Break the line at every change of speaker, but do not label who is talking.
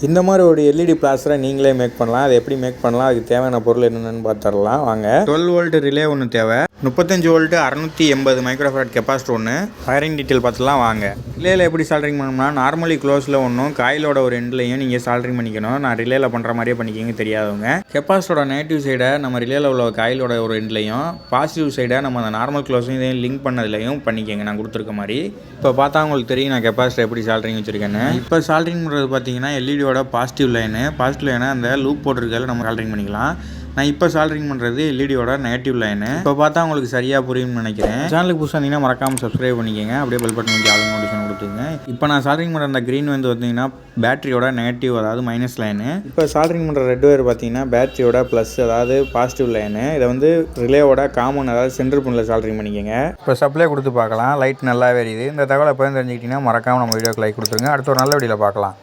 இந்த மாதிரி ஒரு எல்இடி பிளாஸ்டரை நீங்களே மேக் பண்ணலாம். அது எப்படி மேக் பண்ணலாம், அதுக்கு தேவையான பொருள் என்னென்னு பார்த்துடலாம் வாங்க. 12 வோல்ட் ரிலே ஒன்று தேவை, 35 வோல்ட் 680 மைக்ரோஃபாரட் கெப்பாசிட்டர் ஒன்று. ஃபயரிங் டீட்டெயில் பார்த்துலாம் வாங்க. ரிலேயில் எப்படி சால்ட்ரிங் பண்ணணும்னா, நார்மலி க்ளோஸில் ஒன்றும் காயிலோட ஒரு எண்ட்லையும் நீங்கள் சால்ட்ரிங் பண்ணிக்கணும். நான் ரிலேயில் பண்ணுற மாதிரியே பண்ணிக்கிங்க தெரியாதவங்க. கெப்பாசிட்டரோட நெகட்டிவ் சைடை நம்ம ரிலேயில் உள்ள காயிலோட ஒரு எண்ட்லையும், பாசிட்டிவ் சைடை நம்ம அந்த நார்மல் க்ளோஸையும் இதையும் லிங்க் பண்ணதுலையும் பண்ணிக்கோங்க நான் கொடுத்துருக்க மாதிரி. இப்போ பார்த்தா உங்களுக்கு தெரியும் நான் கெப்பாசிட்டர் எப்படி சால்ட்ரிங் வச்சுருக்கேன்னு. இப்போ சால்ட்ரிங் பண்ணுறது பார்த்தீங்கன்னா எல்இடியோட பாசிட்டிவ் லைனை அந்த லூப் போட்டிருக்கல நம்ம சால்ட்ரிங் பண்ணிக்கலாம். நான் இப்போ சால்ட்ரிங் பண்ணுறது எல்இடியோட நெகட்டிவ் லைனு. இப்போ பார்த்தா உங்களுக்கு சரியாக புரியும்னு நினைக்கிறேன். சேனலுக்கு புதுசாக இருந்தீங்கன்னா மறக்காமல் சப்ஸ்கிரைப் பண்ணிக்கோங்க, அப்படியே பெல் பட்டன் வந்து ஆல் நோட்டிஃபிகேஷன் கொடுத்துங்க. இப்போ நான் சால்ட்ரிங் பண்ணுற அந்த க்ரீன் வந்து பார்த்தீங்கன்னா பேட்டரியோட நெகட்டிவ், அதாவது மைனஸ் லைனு. இப்போ சால்ட்ரிங் பண்ணுற ரெட் ஒயர் பார்த்தீங்கன்னா பேட்டரியோட ப்ளஸ், அதாவது பாசிட்டிவ் லைனு. இதை வந்து ரிலேவோட காமன், அதாவது சென்டர் பின்னில் சால்ட்ரிங் பண்ணிக்கோங்க. இப்போ சப்ளை கொடுத்து பார்க்கலாம். லைட் நல்லா எரியுது. இந்த தகவலை எப்போ தெரிஞ்சுக்கிட்டிங்கன்னா மறக்காமல் நம்ம வீடியோக்கு லைக் கொடுத்துருங்க. அடுத்த ஒரு நல்ல வீடியோவில் பார்க்கலாம்.